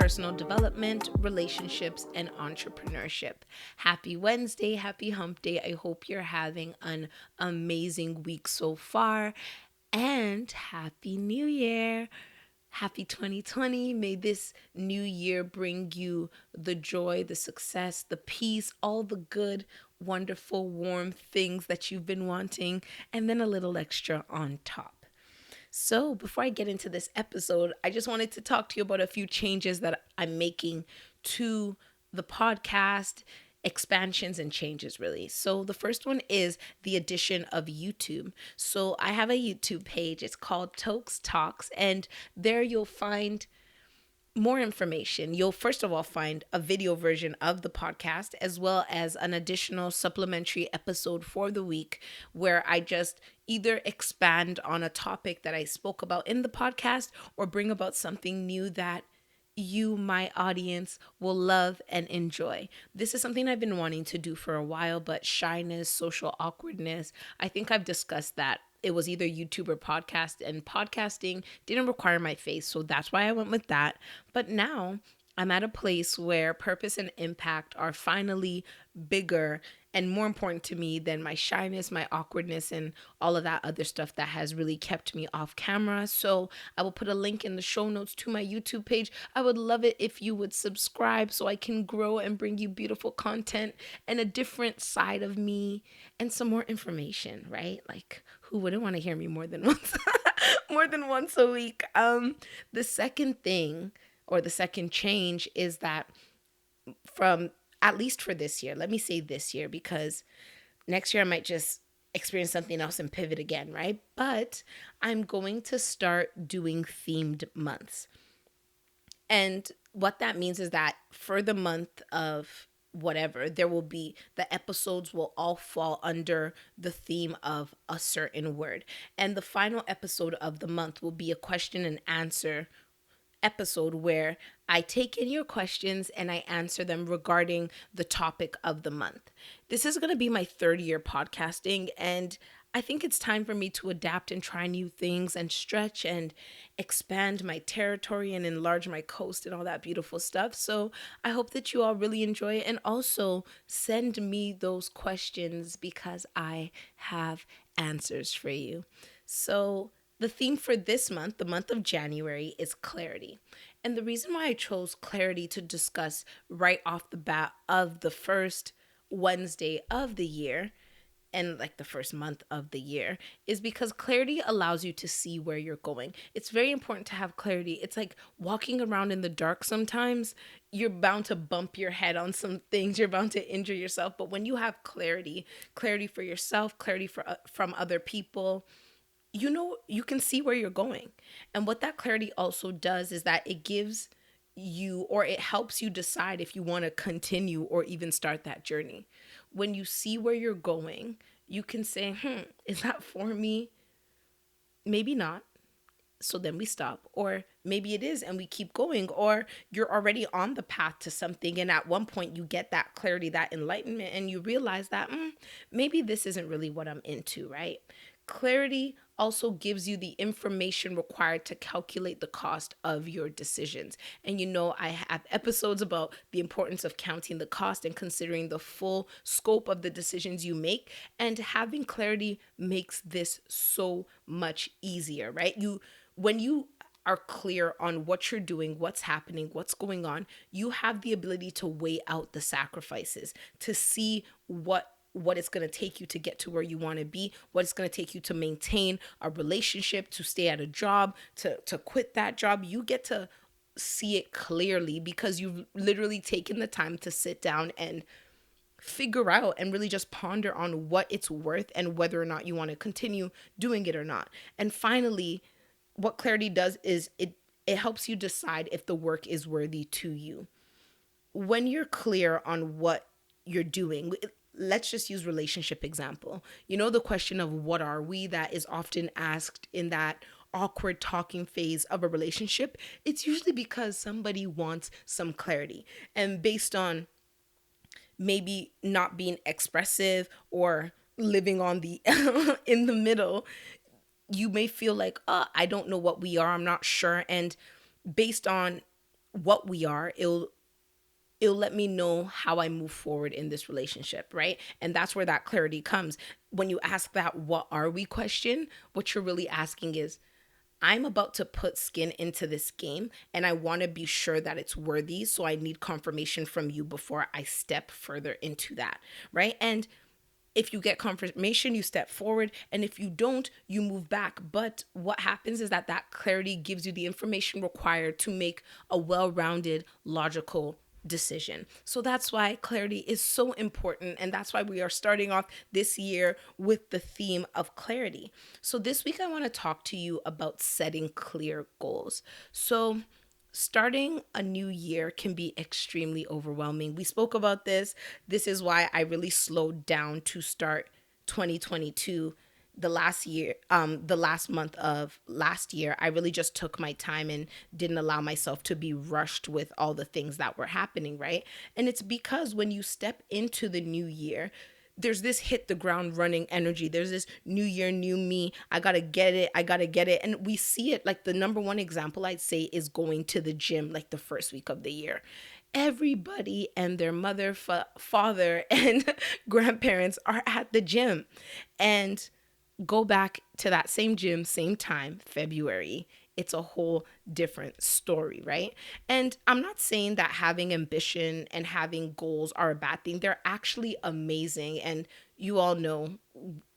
personal development, relationships, and entrepreneurship. Happy Wednesday, happy hump day. I hope you're having an amazing week so far, and happy new year. Happy 2020. May this new year bring you the joy, the success, the peace, all the good, wonderful, warm things that you've been wanting, and then a little extra on top. So, before I get into this episode, I just wanted to talk to you about a few changes that I'm making to the podcast, expansions and changes, really. So, the first one is the addition of YouTube. So, I have a YouTube page. It's called Toks, and there you'll find more information. You'll first of all find a video version of the podcast, as well as an additional supplementary episode for the week where I just either expand on a topic that I spoke about in the podcast or bring about something new that you, my audience, will love and enjoy. This is something I've been wanting to do for a while, but shyness, social awkwardness, I think I've discussed that. It was either YouTube or podcast, and podcasting didn't require my face, so that's why I went with that. But now I'm at a place where purpose and impact are finally bigger and more important to me than my shyness, my awkwardness, and all of that other stuff that has really kept me off camera. So I will put a link in the show notes to my YouTube page. I would love it if you would subscribe so I can grow and bring you beautiful content and a different side of me and some more information, right? Like, who wouldn't want to hear me more than once more than once a week? The second thing, or the second change, is that from, at least for this year, let me say this year, because next year I might just experience something else and pivot again, right? But I'm going to start doing themed months. And what that means is that for the month of whatever, there will be, the episodes will all fall under the theme of a certain word. And the final episode of the month will be a question and answer episode where I take in your questions and I answer them regarding the topic of the month. This is going to be my third year podcasting, and I think it's time for me to adapt and try new things and stretch and expand my territory and enlarge my coast and all that beautiful stuff. So I hope that you all really enjoy it, and also send me those questions because I have answers for you. So the theme for this month, the month of January, is clarity. And the reason why I chose clarity to discuss right off the bat of the first Wednesday of the year, and like the first month of the year, is because clarity allows you to see where you're going. It's very important to have clarity. It's like walking around in the dark sometimes. You're bound to bump your head on some things. You're bound to injure yourself. But when you have clarity, clarity for yourself, clarity from other people, you know, you can see where you're going. And what that clarity also does is that it gives you, or it helps you decide if you want to continue or even start that journey. When you see where you're going, you can say, is that for me? Maybe not. So then we stop. Or maybe it is and we keep going. Or you're already on the path to something, and at one point you get that clarity, that enlightenment, and you realize that maybe this isn't really what I'm into, right? Clarity also gives you the information required to calculate the cost of your decisions. And you know, I have episodes about the importance of counting the cost and considering the full scope of the decisions you make. And having clarity makes this so much easier, right? When you are clear on what you're doing, what's happening, what's going on, you have the ability to weigh out the sacrifices, to see what it's going to take you to get to where you want to be, what it's going to take you to maintain a relationship, to stay at a job, to quit that job. You get to see it clearly because you've literally taken the time to sit down and figure out and really just ponder on what it's worth and whether or not you want to continue doing it or not. And finally, what clarity does is it helps you decide if the work is worthy to you. When you're clear on what you're doing, let's just use relationship example. You know, the question of what are we that is often asked in that awkward talking phase of a relationship. It's usually because somebody wants some clarity, and based on maybe not being expressive or living on the in the middle, you may feel like, I don't know what we are, I'm not sure. And based on what we are, it'll let me know how I move forward in this relationship, right? And that's where that clarity comes. When you ask that what are we question, what you're really asking is, I'm about to put skin into this game and I want to be sure that it's worthy. So I need confirmation from you before I step further into that, right? And if you get confirmation, you step forward. And if you don't, you move back. But what happens is that that clarity gives you the information required to make a well rounded, logical decision. So that's why clarity is so important. And that's why we are starting off this year with the theme of clarity. So this week, I want to talk to you about setting clear goals. So, starting a new year can be extremely overwhelming. We spoke about this. This is why I really slowed down to start 2022. The last month of last year, I really just took my time and didn't allow myself to be rushed with all the things that were happening, right? And it's because when you step into the new year, there's this hit the ground running energy. There's this new year, new me. I gotta get it. I gotta get it. And we see it, like, the number one example I'd say is going to the gym, like the first week of the year. Everybody and their mother, father, and grandparents are at the gym. And go back to that same gym, same time, February. It's a whole different story, right? And I'm not saying that having ambition and having goals are a bad thing. They're actually amazing. And you all know,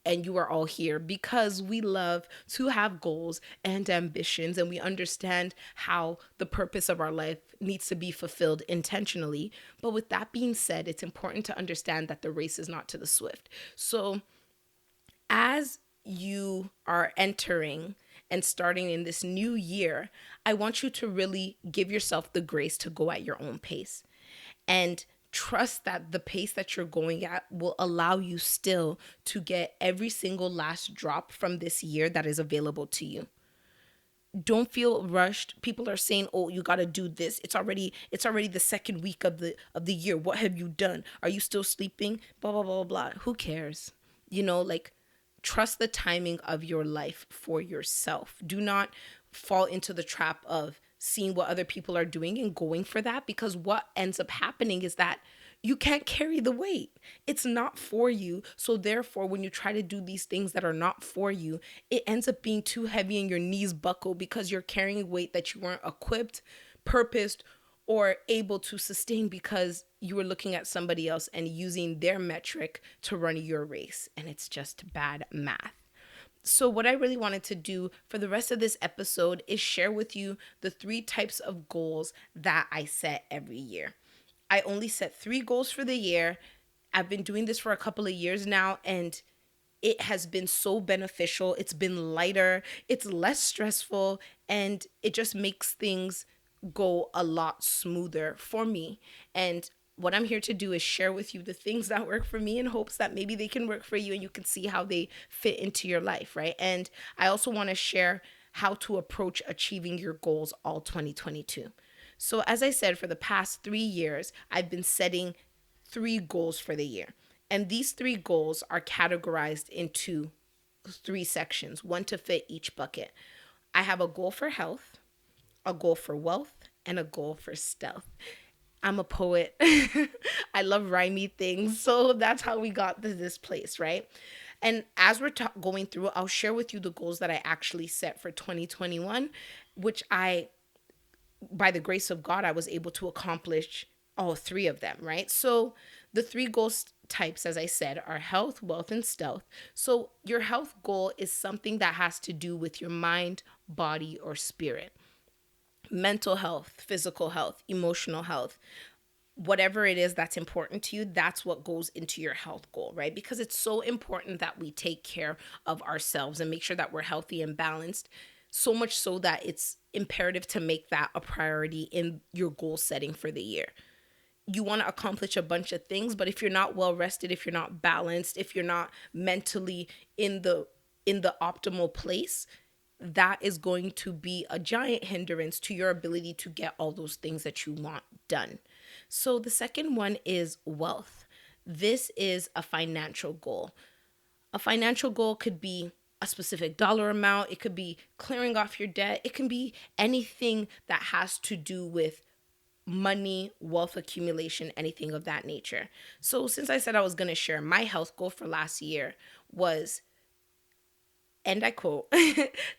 and you are all here because we love to have goals and ambitions, and we understand how the purpose of our life needs to be fulfilled intentionally. But with that being said, it's important to understand that the race is not to the swift. So as you are entering and starting in this new year, I want you to really give yourself the grace to go at your own pace and trust that the pace that you're going at will allow you still to get every single last drop from this year that is available to you. Don't feel rushed. People are saying, "Oh, you got to do this. It's already the second week of the year. What have you done? Are you still sleeping? Blah blah blah blah." Who cares? Like, trust the timing of your life for yourself. Do not fall into the trap of seeing what other people are doing and going for that, because what ends up happening is that you can't carry the weight. It's not for you. So therefore, when you try to do these things that are not for you, it ends up being too heavy and your knees buckle because you're carrying weight that you weren't equipped, purposed, or able to sustain because you were looking at somebody else and using their metric to run your race. And it's just bad math. So, what I really wanted to do for the rest of this episode is share with you the 3 types of goals that I set every year. I only set 3 goals for the year. I've been doing this for a couple of years now, and it has been so beneficial. It's been lighter, it's less stressful, and it just makes things go a lot smoother for me. And what I'm here to do is share with you the things that work for me in hopes that maybe they can work for you and you can see how they fit into your life, right? And I also want to share how to approach achieving your goals all 2022. So, as I said, for the past 3 years, I've been setting 3 goals for the year. And these 3 goals are categorized into 3 sections, one to fit each bucket. I have a goal for health, a goal for wealth, and a goal for stealth. I'm a poet. I love rhymey things. So that's how we got to this place, right? And as we're going through, I'll share with you the goals that I actually set for 2021, which by the grace of God, I was able to accomplish all 3 of them, right? So the 3 goals types, as I said, are health, wealth, and stealth. So your health goal is something that has to do with your mind, body, or spirit. Mental health, physical health, emotional health, whatever it is that's important to you, that's what goes into your health goal, right? Because it's so important that we take care of ourselves and make sure that we're healthy and balanced, so much so that it's imperative to make that a priority in your goal setting for the year. You want to accomplish a bunch of things, but if you're not well rested, if you're not balanced, if you're not mentally in the optimal place, that is going to be a giant hindrance to your ability to get all those things that you want done. So the second one is wealth. This is a financial goal. A financial goal could be a specific dollar amount. It could be clearing off your debt. It can be anything that has to do with money, wealth accumulation, anything of that nature. So, since I said I was going to share, my health goal for last year was, and I quote,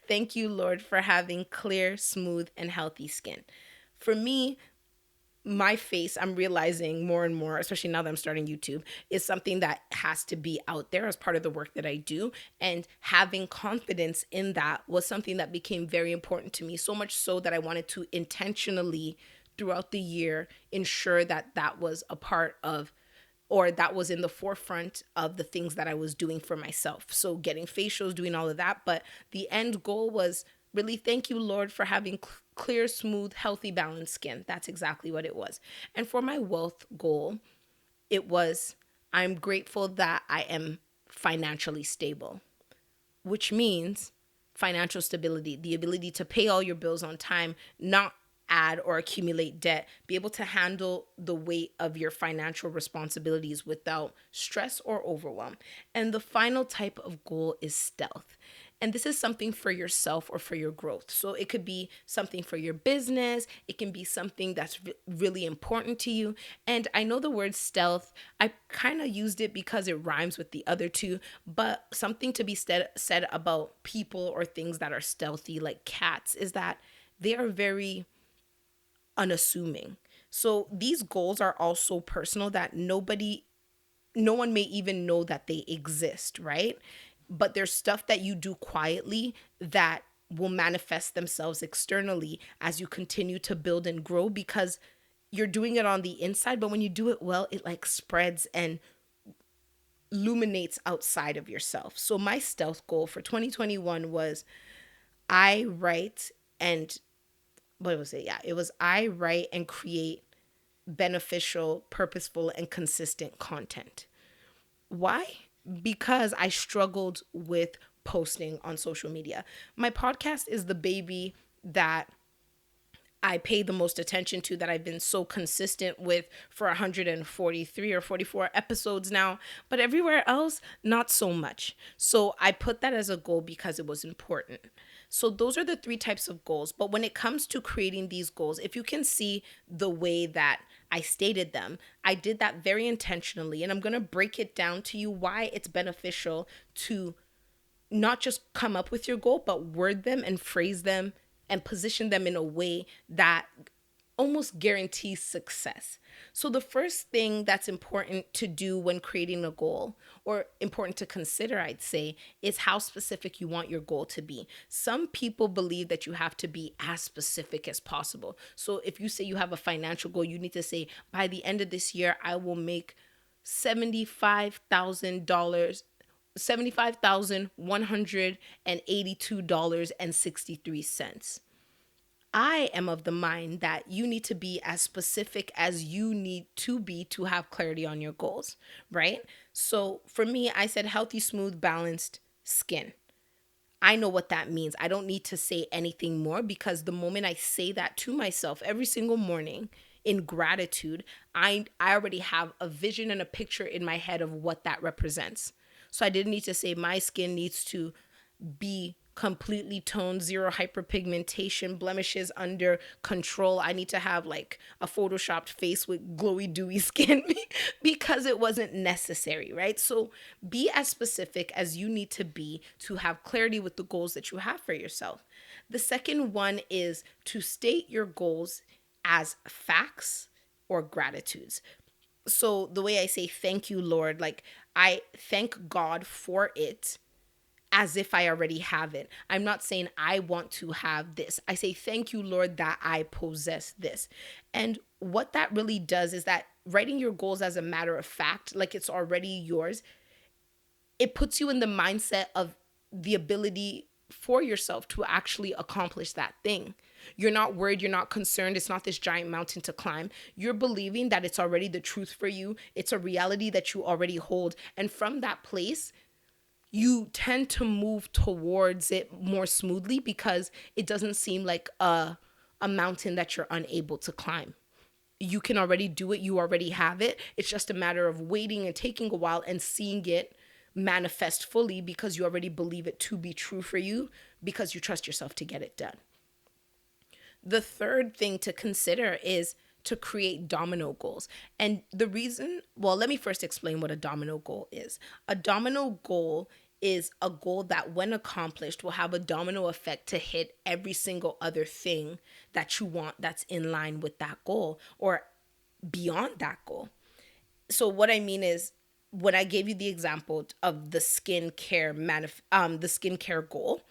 thank you, Lord, for having clear, smooth, and healthy skin. For me, my face, I'm realizing more and more, especially now that I'm starting YouTube, is something that has to be out there as part of the work that I do. And having confidence in that was something that became very important to me, so much so that I wanted to intentionally, throughout the year, ensure that that was a part of, or that was in the forefront of the things that I was doing for myself. So getting facials, doing all of that. But the end goal was really, thank you, Lord, for having clear, smooth, healthy, balanced skin. That's exactly what it was. And for my wealth goal, it was, I'm grateful that I am financially stable, which means financial stability, the ability to pay all your bills on time, not add or accumulate debt, be able to handle the weight of your financial responsibilities without stress or overwhelm. And the final type of goal is stealth. And this is something for yourself or for your growth. So it could be something for your business. It can be something that's really important to you. And I know the word stealth, I kind of used it because it rhymes with the other two, but something to be said about people or things that are stealthy, like cats, is that they are very unassuming. So these goals are all so personal that no one may even know that they exist, right? But there's stuff that you do quietly that will manifest themselves externally as you continue to build and grow, because you're doing it on the inside, but when you do it well, it like spreads and illuminates outside of yourself. So my stealth goal for 2021 was, I write and what was it? Yeah, it was, I write and create beneficial, purposeful, and consistent content. Why? Because I struggled with posting on social media. My podcast is the baby that I pay the most attention to, that I've been so consistent with for 143 or 44 episodes now, but everywhere else, not so much. So I put that as a goal because it was important. So those are the three types of goals. But when it comes to creating these goals, if you can see the way that I stated them, I did that very intentionally. And I'm going to break it down to you why it's beneficial to not just come up with your goal, but word them and phrase them and position them in a way that almost guarantees success. So the first thing that's important to do when creating a goal, or important to consider, I'd say, is how specific you want your goal to be. Some people believe that you have to be as specific as possible. So if you say you have a financial goal, you need to say, by the end of this year, I will make $75,000, $75,182.63. I am of the mind that you need to be as specific as you need to be to have clarity on your goals, right? So for me, I said healthy, smooth, balanced skin. I know what that means. I don't need to say anything more, because the moment I say that to myself every single morning in gratitude, I already have a vision and a picture in my head of what that represents. So I didn't need to say my skin needs to be completely toned, zero hyperpigmentation, blemishes under control. I need to have like a photoshopped face with glowy, dewy skin because it wasn't necessary, right? So be as specific as you need to be to have clarity with the goals that you have for yourself. The second one is to state your goals as facts or gratitudes. So the way I say thank you, Lord, like I thank God for it as if I already have it. I'm not saying I want to have this. I say, thank you, Lord, that I possess this. And what that really does is that writing your goals as a matter of fact, like it's already yours, it puts you in the mindset of the ability for yourself to actually accomplish that thing. You're not worried, you're not concerned. It's not this giant mountain to climb. You're believing that it's already the truth for you. It's a reality that you already hold. And from that place, you tend to move towards it more smoothly because it doesn't seem like a mountain that you're unable to climb. You can already do it. You already have it. It's just a matter of waiting and taking a while and seeing it manifest fully, because you already believe it to be true for you, because you trust yourself to get it done. The third thing to consider is to create domino goals. And the reason, well, let me first explain what a domino goal is. A domino goal is a goal that, when accomplished, will have a domino effect to hit every single other thing that you want that's in line with that goal or beyond that goal. So what I mean is, when I gave you the example of the the skincare goal,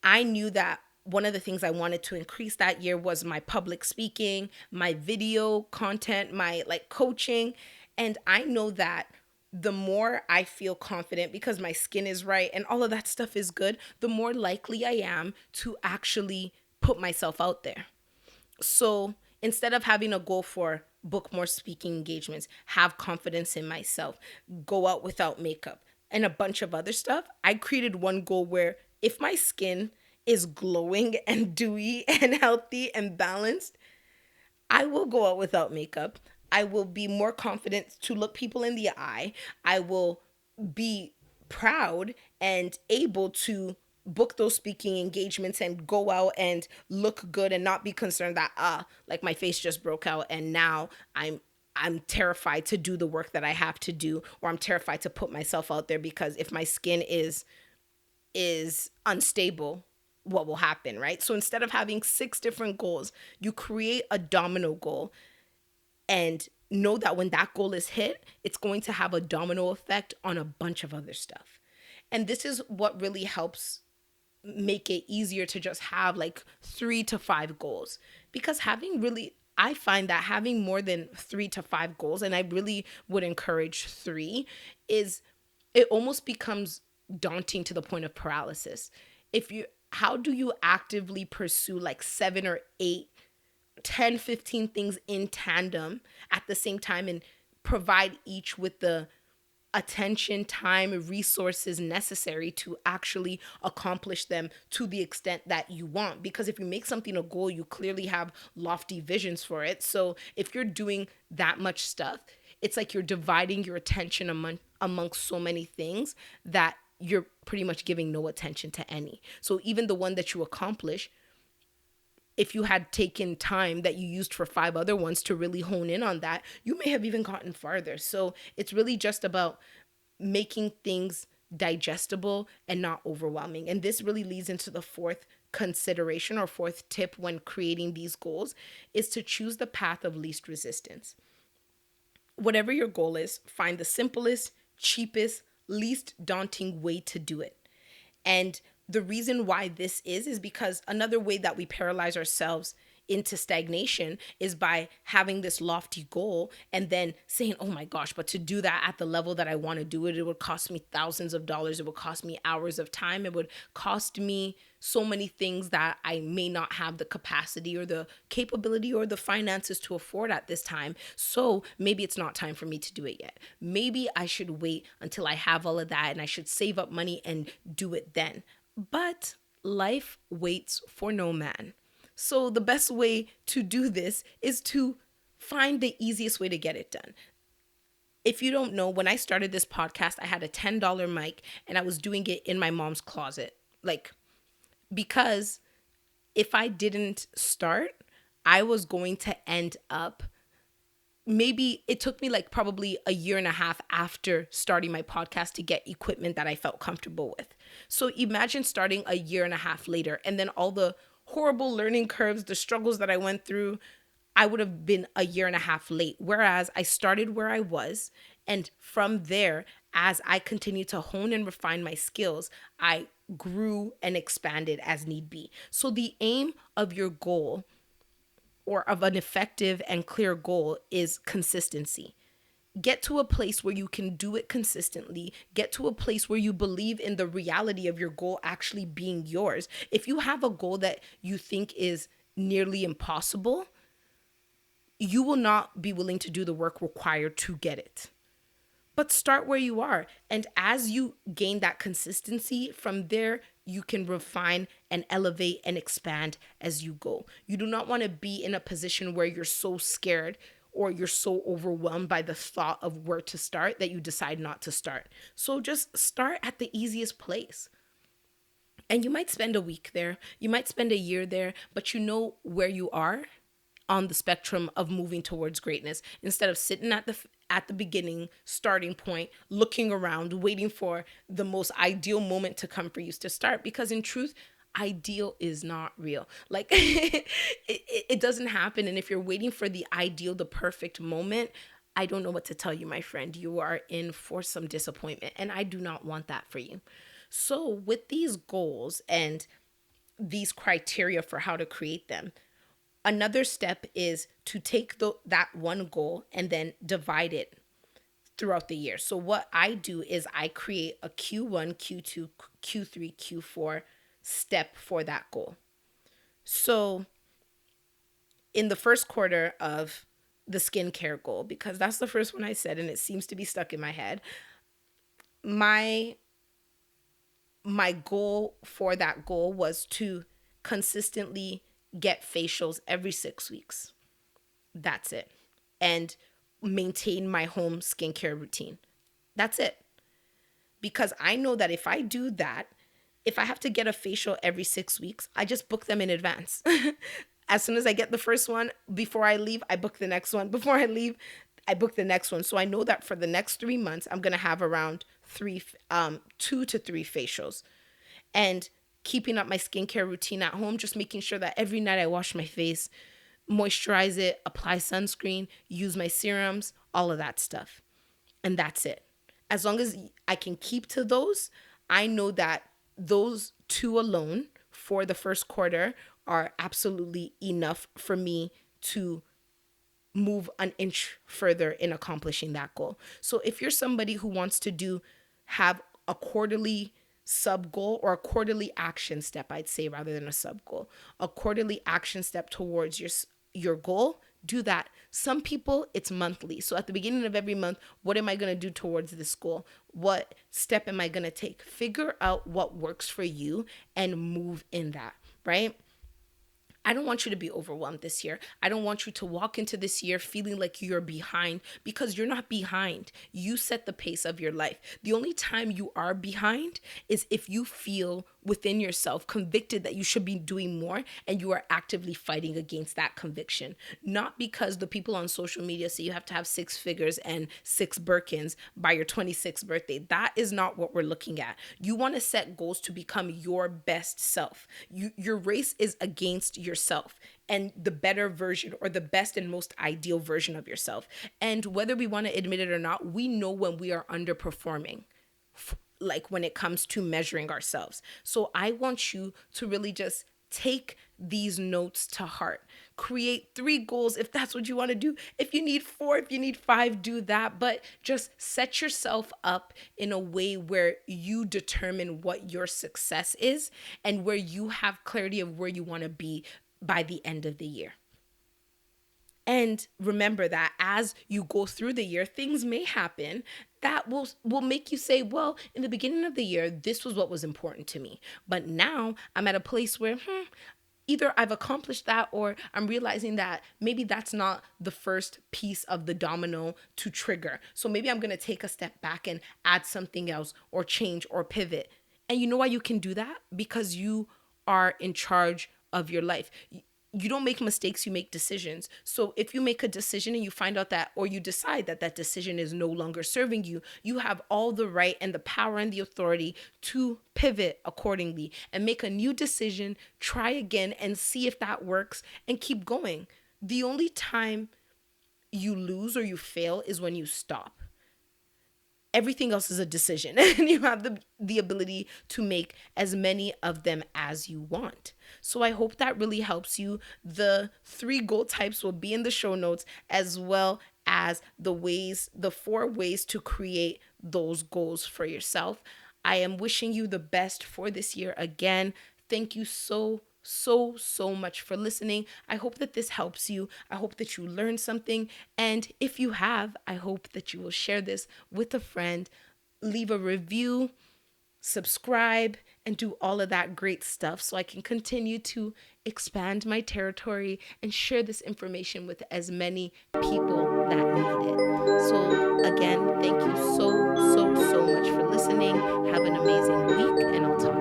I knew that one of the things I wanted to increase that year was my public speaking, my video content, my like coaching. And I know that the more I feel confident because my skin is right and all of that stuff is good, the more likely I am to actually put myself out there. So instead of having a goal for book more speaking engagements, have confidence in myself, go out without makeup, and a bunch of other stuff, I created one goal where if my skin is glowing and dewy and healthy and balanced, I will go out without makeup. I will be more confident to look people in the eye. I will be proud and able to book those speaking engagements and go out and look good and not be concerned that like my face just broke out and now I'm terrified to do the work that I have to do, or I'm terrified to put myself out there because if my skin is unstable, what will happen, right? So instead of having six different goals, you create a domino goal and know that when that goal is hit, it's going to have a domino effect on a bunch of other stuff. And this is what really helps make it easier to just have like 3 to 5 goals. Because I find that having more than 3 to 5 goals, and I really would encourage 3, is it almost becomes daunting to the point of paralysis. How do you actively pursue like 7 or 8, 10, 15 things in tandem at the same time and provide each with the attention, time, resources necessary to actually accomplish them to the extent that you want? Because if you make something a goal, you clearly have lofty visions for it. So if you're doing that much stuff, it's like you're dividing your attention amongst so many things that you're pretty much giving no attention to any. So even the one that you accomplish, if you had taken time that you used for 5 other ones to really hone in on that, you may have even gotten farther. So it's really just about making things digestible and not overwhelming. And this really leads into the fourth consideration or fourth tip when creating these goals, is to choose the path of least resistance. Whatever your goal is, find the simplest, cheapest, least daunting way to do it. And the reason why this is because another way that we paralyze ourselves into stagnation is by having this lofty goal and then saying, oh my gosh, but to do that at the level that I want to do it, it would cost me thousands of dollars. It would cost me hours of time. It would cost me so many things that I may not have the capacity or the capability or the finances to afford at this time. So maybe it's not time for me to do it yet. Maybe I should wait until I have all of that and I should save up money and do it then. But life waits for no man. So the best way to do this is to find the easiest way to get it done. If you don't know, when I started this podcast, I had a $10 mic and I was doing it in my mom's closet. Because if I didn't start, I was going to end up, maybe it took me probably a year and a half after starting my podcast to get equipment that I felt comfortable with. So imagine starting a year and a half later and then all the horrible learning curves, the struggles that I went through, I would have been a year and a half late. Whereas I started where I was. And from there, as I continued to hone and refine my skills, I grew and expanded as need be. So the aim of your goal, or of an effective and clear goal, is consistency. Get to a place where you can do it consistently. Get to a place where you believe in the reality of your goal actually being yours. If you have a goal that you think is nearly impossible, you will not be willing to do the work required to get it. But start where you are. And as you gain that consistency, from there, you can refine and elevate and expand as you go. You do not want to be in a position where you're so scared or you're so overwhelmed by the thought of where to start that you decide not to start. So just start at the easiest place. And you might spend a week there, you might spend a year there, but you know where you are on the spectrum of moving towards greatness, instead of sitting at the beginning starting point, looking around, waiting for the most ideal moment to come for you to start. Because in truth, ideal is not real. Like it doesn't happen. And if you're waiting for the ideal, the perfect moment, I don't know what to tell you, my friend. You are in for some disappointment, and I do not want that for you. So with these goals and these criteria for how to create them, another step is to take that one goal and then divide it throughout the year. So what I do is I create a Q1, Q2, Q3, Q4 step for that goal. So in the first quarter of the skincare goal, because that's the first one I said and it seems to be stuck in my head, my goal for that goal was to consistently get facials every 6 weeks. That's it. And maintain my home skincare routine. That's it. Because I know that if I do that, if I have to get a facial every 6 weeks, I just book them in advance. As soon as I get the first one, before I leave, I book the next one. Before I leave, I book the next one. So I know that for the next 3 months, I'm going to have around 2 to 3 facials. And keeping up my skincare routine at home, just making sure that every night I wash my face, moisturize it, apply sunscreen, use my serums, all of that stuff. And that's it. As long as I can keep to those, I know that those two alone for the first quarter are absolutely enough for me to move an inch further in accomplishing that goal. So if you're somebody who wants to have a quarterly sub goal, or a quarterly action step, I'd say, rather than a sub goal, a quarterly action step towards your goal, do that. Some people, it's monthly. So at the beginning of every month, what am I going to do towards this goal? What step am I going to take? Figure out what works for you and move in that, right? I don't want you to be overwhelmed this year. I don't want you to walk into this year feeling like you're behind, because you're not behind. You set the pace of your life. The only time you are behind is if you feel within yourself convicted that you should be doing more, and you are actively fighting against that conviction. Not because the people on social media say you have to have 6 figures and 6 Birkins by your 26th birthday. That is not what we're looking at. You want to set goals to become your best self. Your race is against yourself and the better version, or the best and most ideal version of yourself. And whether we want to admit it or not, we know when we are underperforming, like when it comes to measuring ourselves. So I want you to really just take these notes to heart. Create 3 goals if that's what you want to do. If you need 4, if you need 5, do that. But just set yourself up in a way where you determine what your success is and where you have clarity of where you want to be by the end of the year. And remember that as you go through the year, things may happen that will make you say, well, in the beginning of the year, this was what was important to me. But now I'm at a place where either I've accomplished that, or I'm realizing that maybe that's not the first piece of the domino to trigger. So maybe I'm going to take a step back and add something else, or change, or pivot. And you know why you can do that? Because you are in charge of your life. You don't make mistakes, you make decisions. So if you make a decision and you find out that, or you decide that that decision is no longer serving you, you have all the right and the power and the authority to pivot accordingly and make a new decision, try again and see if that works, and keep going. The only time you lose or you fail is when you stop. Everything else is a decision, and you have the ability to make as many of them as you want. So I hope that really helps you. The 3 goal types will be in the show notes, as well as the 4 ways to create those goals for yourself. I am wishing you the best for this year. Again, thank you so much for listening. I hope that this helps you. I hope that you learned something. And if you have, I hope that you will share this with a friend, leave a review, subscribe, and do all of that great stuff so I can continue to expand my territory and share this information with as many people that need it. So again, thank you so much for listening. Have an amazing week, and I'll talk